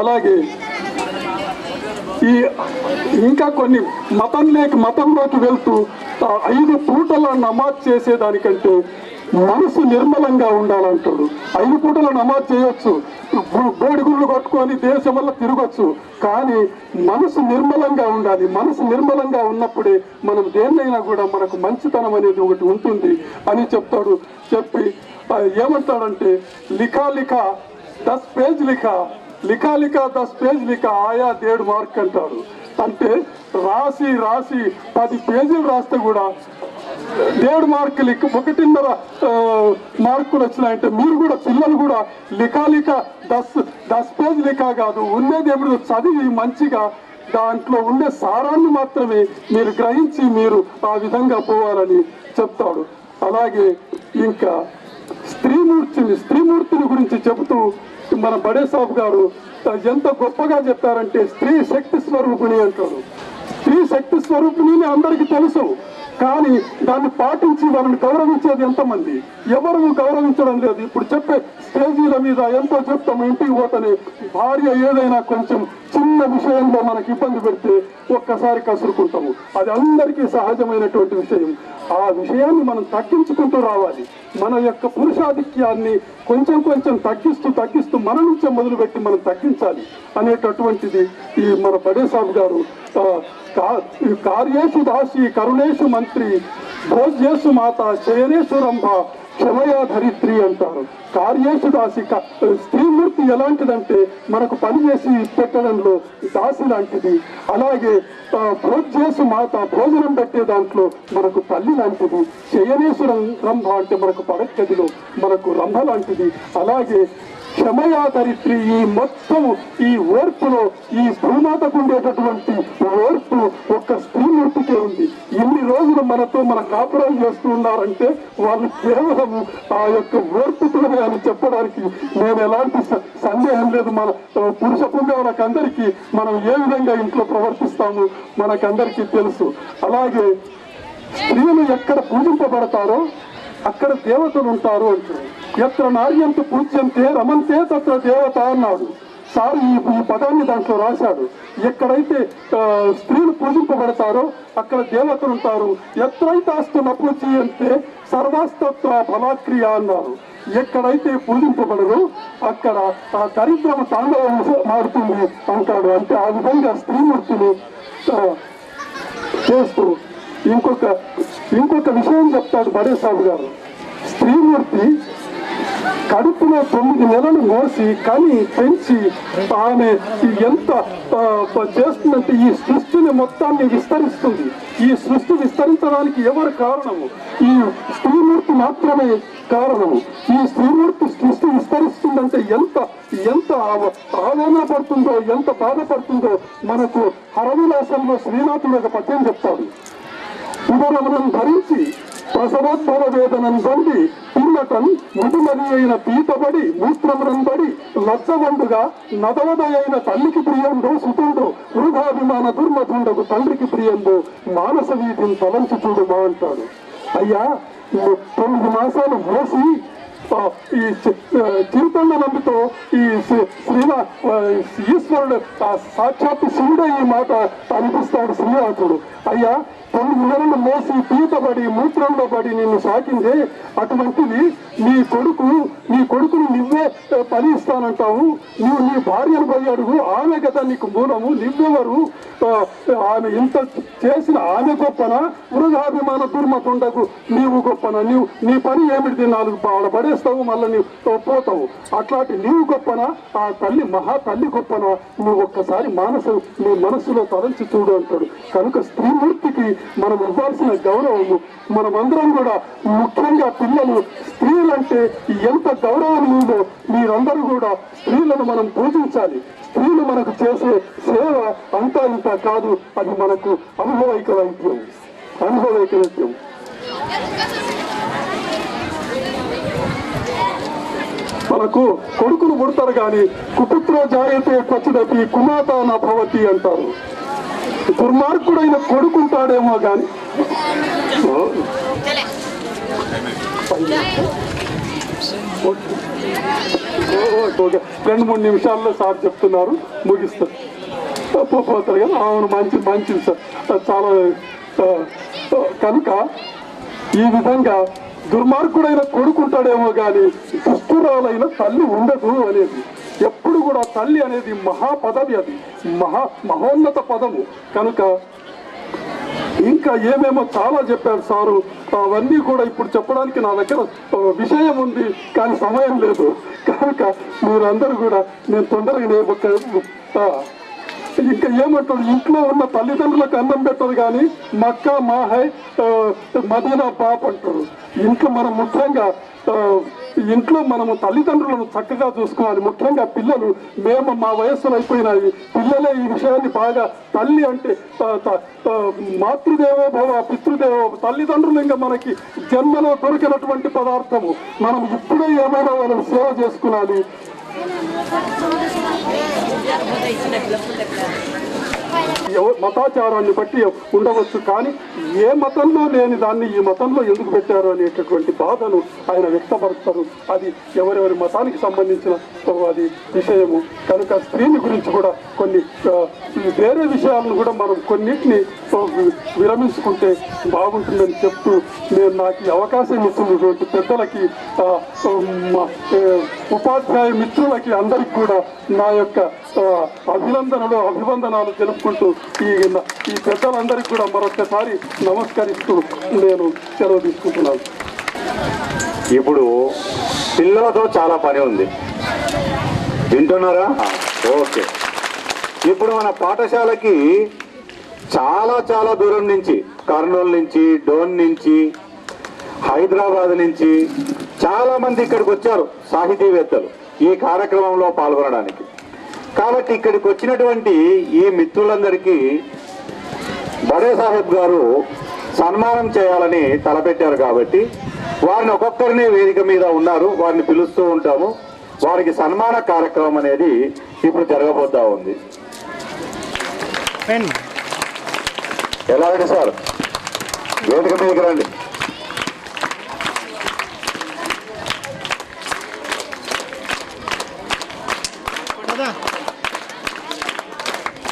Speaker 3: అలాగే ఇంకా కొన్ని మతంలోకి వెళ్తూ 5 పూటల నమాజ్ చేసేదానికంటే మనసు నిర్మలంగా ఉండాలంటాడు. 5 పూటల నమాజ్ చేయొచ్చు, బోడిగుళ్ళు కొట్టుకొని దేశం వల్ల తిరగచ్చు, కానీ మనసు నిర్మలంగా ఉండాలి. మనసు నిర్మలంగా ఉన్నప్పుడే మనం దేన్నైనా కూడా మనకు మంచితనం అనేది ఒకటి ఉంటుంది అని చెప్తాడు. చెప్పి ఏమంటాడంటే లిఖా 10 पेज लिखा लिखा लिखा 10 पेज लिखा आया 1.5 మార్క్ అంటాడు. అంటే రాసి రాసి 10 పేజీలు రాస్తే కూడా 1.5 మార్కులు 1.5 మార్కులు వచ్చినాయంటే మీరు కూడా పిల్లలు కూడా లిఖా లిఖా 10 పేజ్ లిఖా కాదు, ఉండేది ఎప్పుడు చదివి మంచిగా దాంట్లో ఉండే సారాన్ని మాత్రమే మీరు గ్రహించి మీరు ఆ విధంగా పోవాలని చెప్తాడు. అలాగే ఇంకా స్త్రీమూర్తిని గురించి చెబుతూ మన బడే సాబ్ గారు ఎంత గొప్పగా చెప్పారంటే స్త్రీ శక్తి స్వరూపిణి అంటాడు. స్త్రీ శక్తి స్వరూపిణి అందరికీ తెలుసు, కానీ దాన్ని పాటించి వారిని గౌరవించేది ఎంతమంది? ఎవరు గౌరవించడం లేదు. ఇప్పుడు చెప్పే స్టేజీల మీద ఎంతో చెప్తాము, ఇంటికి పోతేనే భార్య ఏదైనా కొంచెం చిన్న విషయంలో మనకి ఇబ్బంది పెడితే ఒక్కసారి కసురుకుంటాము. అది అందరికీ సహజమైనటువంటి విషయం. ఆ విషయాన్ని మనం తగ్గించుకుంటూ రావాలి. మన యొక్క పురుషాధిక్యాన్ని కొంచెం కొంచెం తగ్గిస్తూ మన నుంచే మొదలుపెట్టి మనం తగ్గించాలి అనేటటువంటిది ఈ మన బడే సాబ్ గారు కార్యేషు దాసి కరుణేషు మంత్రి భోజ్యేషు మాత శయనేషు రంభ క్షమయా ధరిత్రి అంటారు. కార్యేషు దాసి స్త్రీమూర్తి ఎలాంటిదంటే మనకు పని చేసి పెట్టడంలో దాసి లాంటిది. అలాగే భోజ్యేషు మాత భోజనం పెట్టే దాంట్లో మనకు తల్లి లాంటిది. శయనేశ్వర రంభ అంటే మనకు పడగదిలో మనకు రంభ లాంటిది. అలాగే క్షమయా ధరిత్రి ఈ మొత్తం ఈ ఓర్పులో ఈ భూమాతకు ఉండేటటువంటి ఓర్పు ఒక్క స్త్రీమూర్తికే ఉంది. ఇన్ని రోజులు మనతో మన కాపురాలు చేస్తూ ఉన్నారంటే వాళ్ళు కేవలం ఆ యొక్క ఓర్పుతోనే అని చెప్పడానికి నేను ఎలాంటి సందేహం లేదు. మన పురుష పుంగవులకందరికీ మనం ఏ విధంగా ఇంట్లో ప్రవర్తిస్తాము మనకందరికీ తెలుసు. అలాగే స్త్రీలు ఎక్కడ పూజింపబడతారో అక్కడ దేవతలు ఉంటారు అంటారు. ఎత్ర నార్యంతు పూజ్యంతే రమంతే తత్ర దేవత అన్నాడు. సార్ ఈ పదాన్ని దాంట్లో రాశాడు. ఎక్కడైతే స్త్రీలు పూజింపబడతారో అక్కడ దేవతలు ఉంటారు. ఎత్రైతే అస్తు పూజ్యంతే సర్వాస్తత్వ ఫలాక్రియ అన్నారు. ఎక్కడైతే పూజింపబడరు అక్కడ ఆ దరిద్రము తాండవం మారుతుంది అంటాడు. అంటే ఆ విధంగా స్త్రీమూర్తిని చేస్తూ ఇంకొక విషయం చెప్తాడు బడే సాబు గారు. స్త్రీమూర్తి కడుపులో 9 నెలలు మోసి కని పెంచి ఆమె ఎంత చేస్తుందంటే ఈ సృష్టిని మొత్తాన్ని విస్తరిస్తుంది. ఈ సృష్టి విస్తరించడానికి ఎవరు కారణము? ఈ స్త్రీమూర్తి మాత్రమే కారణము. ఈ స్త్రీమూర్తి సృష్టి విస్తరిస్తుందంటే ఎంత ఆవేదన పడుతుందో, ఎంత బాధపడుతుందో మనకు హరవిలాసంలో శ్రీనాథుడు ఒక పద్యం చెప్తాడు. ఉదరమునం ధరించి ప్రసవోద్భవ వేదనం పొంది పిల్లటన్ ముదుమది అయిన పీతబడి మూత్రమునం పడి లచ్చవండుగా నదవదయైన తల్లికి ప్రియంబో సుతుండో వృధాభిమాన దుర్మధుండకు తండ్రికి ప్రియంబో మానస వీధిని తలంచి చూడుమా అంటాడు. అయ్యా 9 మాసాలు మోసి ఈ చిరుతండ నంబితో ఈ ఈశ్వరుడు సాక్షాత్తు శివుడే ఈ మాట అనిపిస్తాడు శ్రీనాథుడు. అయ్యా 9 నెలలు మోసి పీతబడి మూత్రంలో పడి నిన్ను సాకిందే, అటువంటిది నీ కొడుకుని నువ్వే పని ఇస్తానంటావు. నువ్వు నీ భార్యను పోయి అడుగు, ఆమె కదా నీకు మూలము, నువ్వెవరు? ఆమె ఇంత చేసిన ఆమె గొప్పనా? వృధాభిమాన దుర్మతుండకు నీవు గొప్పనా? నీ పని ఏమిటి? 4 బాగా పడేస్తావు, మళ్ళీ నీవు పోతావు. అట్లాంటి నీవు గొప్పనా? ఆ తల్లి మహా తల్లి గొప్పనా? నువ్వు ఒక్కసారి నీ మనసులో తలంచి చూడు అంటాడు. కనుక స్త్రీమూర్తికి మనం ఇవ్వాల్సిన గౌరవము మనమందరం కూడా, ముఖ్యంగా పిల్లలు, స్త్రీలంటే ఎంత గౌరవనీయులో మీరందరూ కూడా స్త్రీలను మనం పూజించాలి. స్త్రీలు మనకు చేసే సేవ అంతా ఇంత కాదు, అది మనకు అనుభవైక వైద్యం. మనకు కొడుకులు పుడతారు కానీ కుపుత్రో జాయతే క్వచిదపి కుమాత నా భవతి అంటారు. దుర్మార్గుడైన కొడుకుంటాడేమో కానీ 2-3 నిమిషాల్లో సార్ చెప్తున్నారు, ముగిస్తారు పోతారు కదా. అవును, మంచిది సార్, చాలా. కనుక ఈ విధంగా దుర్మార్గుడైన కొడుకుంటాడేమో కానీ దుష్టురాలైన తల్లి ఉండదు అనేది. ఎప్పుడు కూడా తల్లి అనేది మహాపదవి, అది మహోన్నత పదము. కనుక ఇంకా ఏమేమో చాలా చెప్పారు సారు. అవన్నీ కూడా ఇప్పుడు చెప్పడానికి నా దగ్గర విషయం ఉంది, కానీ సమయం లేదు. కనుక మీరందరూ కూడా నేను తొందరగా ఇంకా ఏమంటారు, ఇంట్లో ఉన్న తల్లిదండ్రులకు అన్నం పెట్టరు కానీ మక్కా మాహై మదీనా బాప్ అంటారు. ఇంట్లో మనం ముఖ్యంగా ఇంట్లో మనము తల్లిదండ్రులను చక్కగా చూసుకోవాలి. ముఖ్యంగా పిల్లలు, మేము మా వయస్సులు అయిపోయినాయి, పిల్లలే ఈ విషయాన్ని బాగా, తల్లి అంటే మాతృదేవో భవ పితృదేవో, తల్లిదండ్రులు ఇంకా మనకి జన్మలో దొరికినటువంటి పదార్థము. మనం ఇప్పుడే ఏమైనా వాళ్ళని సేవ చేసుకున్నాలి. మతాచారాన్ని బట్టి ఉండవచ్చు, కానీ ఏ మతంలో లేని దాన్ని ఈ మతంలో ఎందుకు పెట్టారు అనేటటువంటి బాధను ఆయన వ్యక్తపరుస్తారు. అది ఎవరెవరి మతానికి సంబంధించిన అది విషయము. కనుక స్త్రీని గురించి కూడా కొన్ని వేరే విషయాలను కూడా మనం కొన్నిటిని విరమించుకుంటే బాగుంటుందని చెప్తూ, నేను నాకు ఈ అవకాశం ఇస్తున్నటువంటి పెద్దలకి, ఉపాధ్యాయ మిత్రులకి అందరికీ కూడా నా యొక్క అభివందనాలు తెలుపుకుంటూ ఈ పెద్దలందరికీ కూడా మరొకసారి నమస్కరిస్తూ నేను సెలవు తీసుకుంటున్నాను.
Speaker 1: ఇప్పుడు పిల్లలతో చాలా పని ఉంది, వింటున్నారా? ఓకే. ఇప్పుడు మన పాఠశాలకి చాలా చాలా దూరం నుంచి, కర్నూలు నుంచి, డోన్ నుంచి, హైదరాబాద్ నుంచి చాలా మంది ఇక్కడికి వచ్చారు సాహితీవేత్తలు ఈ కార్యక్రమంలో పాల్గొనడానికి. కాబట్టి ఇక్కడికి వచ్చినటువంటి ఈ మిత్రులందరికీ బడే సాహెబ్ గారు సన్మానం చేయాలని తలపెట్టారు. కాబట్టి వారిని ఒక్కొక్కరిని వేదిక మీద ఉన్నారు, వారిని పిలుస్తూ ఉంటాము. వారికి సన్మాన కార్యక్రమం అనేది ఇప్పుడు జరగబోతా ఉంది. ఎలా రండి సార్, వేదిక మీదకి రండి.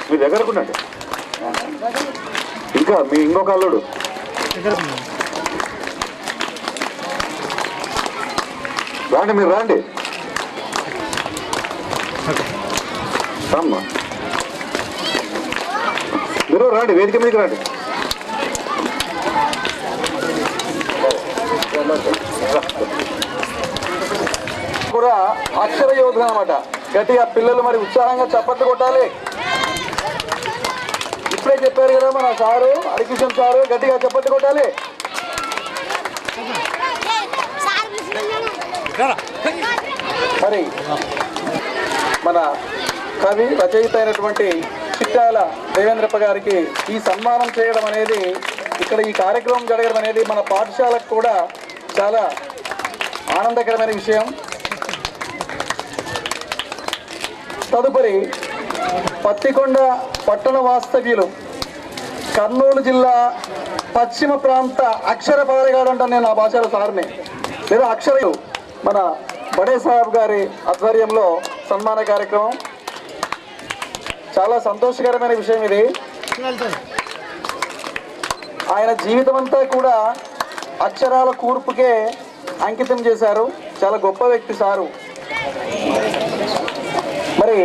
Speaker 1: మీ దగ్గరకున్నాడు ఇంకా మీ ఇంకొక అల్లుడు రాండి, మీరు రాండి. మీరు రండి, వేదిక మీదకి రండి.
Speaker 4: కూడా అక్షర యోధులు అన్నమాట. గట్టిగా పిల్లలు మరి ఉత్సాహంగా చప్పట్లు కొట్టాలి. ఇప్పుడే చెప్పారు కదా మన సారు, హరికిషన్ సారు, గట్టిగా చప్పట్లు కొట్టాలి. మరి మన కవి రచయిత అయినటువంటి చిట్టాల దేవేంద్రప్ప గారికి ఈ సన్మానం చేయడం అనేది, ఇక్కడ ఈ కార్యక్రమం జరగడం అనేది మన పాఠశాలకు కూడా చాలా ఆనందకరమైన విషయం. తదుపరి పత్తికొండ పట్టణ వాస్తవ్యులు, కర్నూలు జిల్లా పశ్చిమ ప్రాంత అక్షర పారగాడు అంటాను నేను ఆ భాషలో సార్ని, లేదా అక్షరయు, మన బడే సాహెబ్ గారి ఆధ్వర్యంలో సన్మాన కార్యక్రమం. చాలా సంతోషకరమైన విషయం ఇది. ఆయన జీవితం అంతా కూడా అక్షరాల కూర్పుకే అంకితం చేశారు. చాలా గొప్ప వ్యక్తి సారు. మరి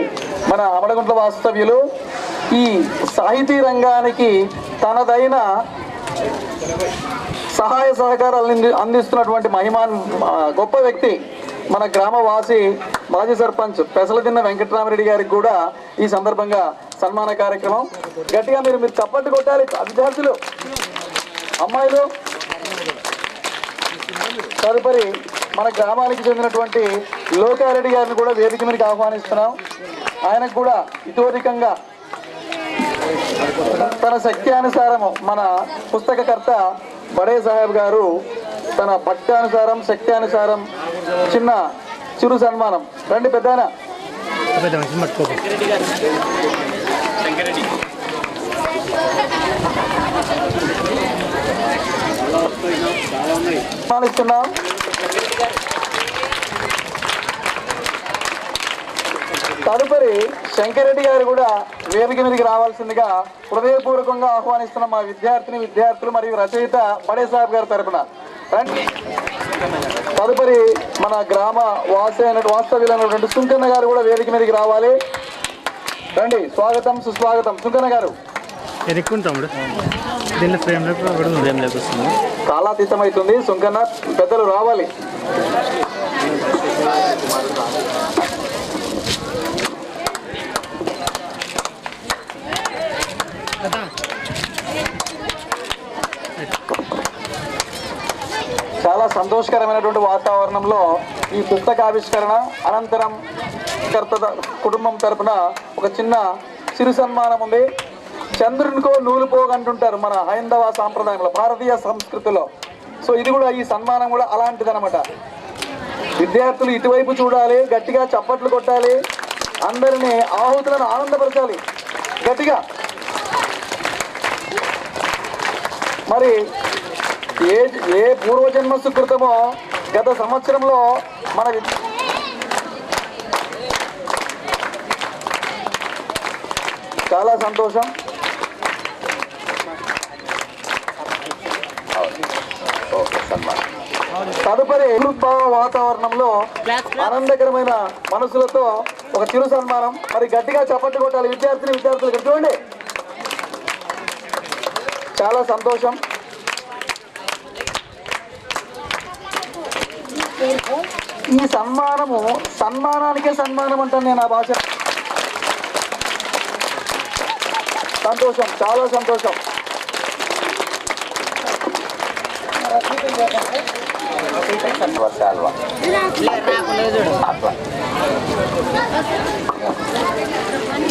Speaker 4: మన అమడగుంట్ల వాస్తవ్యులు ఈ సాహితీ రంగానికి తనదైన సహాయ సహకారాలు అందిస్తున్నటువంటి మహిమాన్ గొప్ప వ్యక్తి, మన గ్రామవాసి మాజీ సర్పంచ్ పెసలదిన్న వెంకటరామరెడ్డి గారికి కూడా ఈ సందర్భంగా సన్మాన కార్యక్రమం. గట్టిగా మీరు చప్పట్లు కొట్టాలి విద్యార్థులు, అమ్మాయిలు. తదుపరి మన గ్రామానికి చెందినటువంటి లోకారెడ్డి గారిని కూడా వేదిక మీదకి ఆహ్వానిస్తున్నాం. ఆయనకు కూడా ఇతోధికంగా తన శక్తి అనుసారము మన పుస్తకకర్త బడే సాహెబ్ గారు తన భక్తానుసారం, శక్తి అనుసారం చిన్న చిరు సన్మానం. రండి పెద్దనా. సన్మానిస్తున్నాం. తదుపరి శంకరెడ్డి గారు కూడా వేదిక మీదకి రావాల్సిందిగా హృదయపూర్వకంగా ఆహ్వానిస్తున్న మా విద్యార్థులు మరియు రచయిత బడే సాహెబ్ గారి తరఫున రండి. తదుపరి మన గ్రామ వాస్తవ్యులైనటువంటి సుంకన్న గారు కూడా వేదిక మీదకి రావాలి. రండి, స్వాగతం సుస్వాగతం సుంకన్న గారు.
Speaker 5: ఎక్కువ తమ్ముడు దీనిలో ఫ్రేమ్లోకి వస్తుంది.
Speaker 4: కాలాతీతమవుతుంది. సుంకన్న పెద్దలు రావాలి. చాలా సంతోషకరమైనటువంటి వాతావరణంలో ఈ పుస్తకావిష్కరణ అనంతరం కుటుంబం తరపున ఒక చిన్న చిరు సన్మానం ఉంది. చంద్రునికో నూలు పోగంటుంటారు మన హైందవ సాంప్రదాయంలో, భారతీయ సంస్కృతిలో. సో ఇది కూడా, ఈ సన్మానం కూడా అలాంటిదన్నమాట. విద్యార్థులు ఇటువైపు చూడాలి, గట్టిగా చప్పట్లు కొట్టాలి, అందరినీ ఆహుతులను ఆనందపరచాలి గట్టిగా. మరి ఏ పూర్వజన్మ సుకృతమో గత సంవత్సరంలో మన చాలా సంతోషం. తదుపరి వాతావరణంలో ఆనందకరమైన మనసులతో ఒక చిరు సన్మానం. మరి గట్టిగా చప్పట్లు కొట్టాలి విద్యార్థులు ఇక్కడ చూడండి. చాలా సంతోషం. ఈ సన్మానానికే సన్మానం అంటాను నేను ఆ భాష. సంతోషం, చాలా సంతోషం.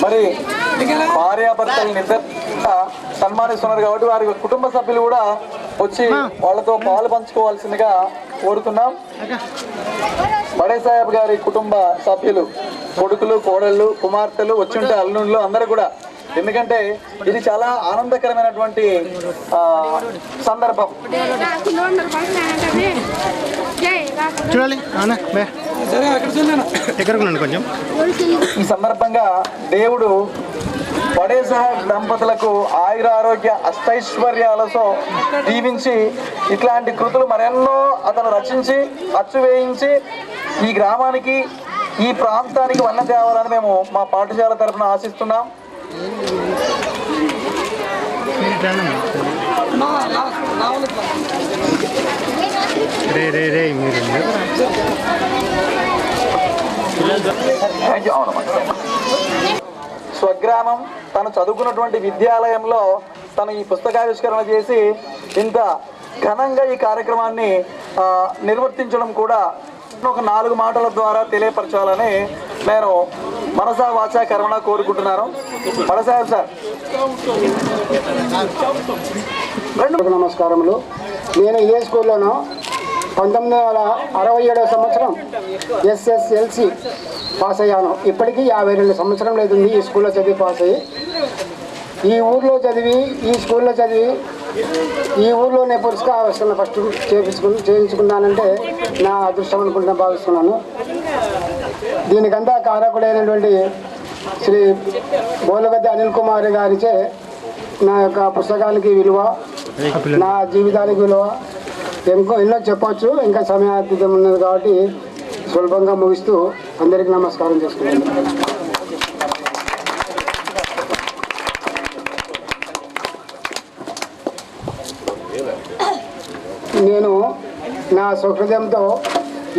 Speaker 4: మరి భార్యాభర్తలు నిద్ర సన్మానిస్తున్నారు కాబట్టి వారి కుటుంబ సభ్యులు కూడా వచ్చి వాళ్ళతో పాలు పంచుకోవాల్సిందిగా కోరుతున్నాం. బడే సాహెబ్ గారి కుటుంబ సభ్యులు, కొడుకులు, కోడళ్ళు, కుమార్తెలు వచ్చి ఉంటే అల్లుళ్ళు అందరూ కూడా, ఎందుకంటే ఇది చాలా ఆనందకరమైనటువంటి సందర్భం.
Speaker 5: చూడాలి కొంచెం.
Speaker 4: ఈ సందర్భంగా దేవుడు బడే సాహెబ్ దంపతులకు ఆయురారోగ్య అష్టైశ్వర్యాలతో దీవించి ఇట్లాంటి కృతులు మరెన్నో అతను రచించి అచ్చు వేయించి ఈ గ్రామానికి, ఈ ప్రాంతానికి వన్న తేవాలని మేము మా పాఠశాల తరఫున ఆశిస్తున్నాం. స్వగ్రామం, తను చదువుకున్నటువంటి విద్యాలయంలో తను ఈ పుస్తకావిష్కరణ చేసి ఇంత ఘనంగా ఈ కార్యక్రమాన్ని నిర్వర్తించడం కూడా ఒక 4 మాటల ద్వారా తెలియపరచాలని నేను మనసా వాచా కర్మణ కోరుకుంటున్నాను. బడసాహెబ్ సార్.
Speaker 6: నమస్కారములు. నేను ఇదే స్కూల్లోనూ 1967 సంవత్సరం SSLC పాస్ అయ్యాను. ఇప్పటికీ 52 సంవత్సరం లేదు ఈ స్కూల్లో చదివి పాస్ అయ్యి. ఈ ఊర్లో చదివి, ఈ స్కూల్లో చదివి, ఈ ఊర్లోనే పురస్కారం ఫస్ట్ చేయించుకున్నానంటే నా అదృష్టం అనుకుంటున్నా భావిస్తున్నాను. దీనికంతా కారకుడైనటువంటి శ్రీ బోలుగద్దె అనిల్ కుమార్ గారిచే నా యొక్క పుస్తకానికి విలువ, నా జీవితానికి విలువ ఎన్నో చెప్పవచ్చు. ఇంకా సమయాతీతం ఉన్నది కాబట్టి సులభంగా ముగిస్తూ అందరికీ నమస్కారం చేసుకున్నాను. నేను నా సహృదయంతో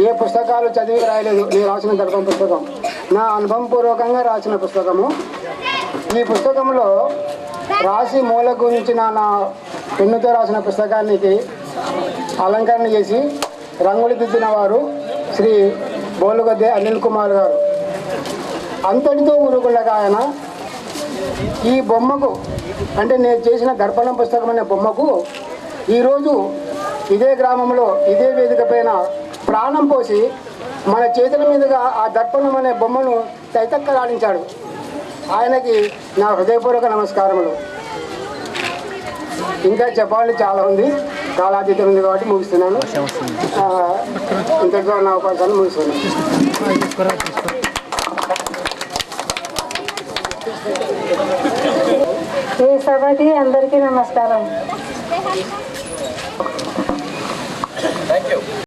Speaker 6: ఏ పుస్తకాలు చదివి రాయలేదు. నేను రాసిన దర్పం పుస్తకం నా అనుభవపూర్వకంగా రాసిన పుస్తకము. ఈ పుస్తకంలో రాసి మూల గురించిన నా పెన్నుతో రాసిన పుస్తకానికి అలంకరణ చేసి రంగులు దిద్దిన వారు శ్రీ బోలుగద్దె అనిల్ కుమార్ గారు. అంతటితో ఊరుకుండగా ఆయన ఈ బొమ్మకు, అంటే నేను చేసిన దర్పణం పుస్తకం అనే బొమ్మకు ఈరోజు ఇదే గ్రామంలో ఇదే వేదిక పైన ప్రాణం పోసి మన చేతుల మీదుగా ఆ దర్పణం అనే బొమ్మను తైతక్కలాడించాడు. ఆయనకి నా హృదయపూర్వక నమస్కారములు. ఇంకా చెప్పాలని చాలా ఉంది, కాలాతీతం ఉంది కాబట్టి ముగిస్తున్నాను. ఇంతటితో నా అవకాశాలు ముగిస్తున్నాను.
Speaker 7: ఈ సభకి అందరికీ నమస్కారం.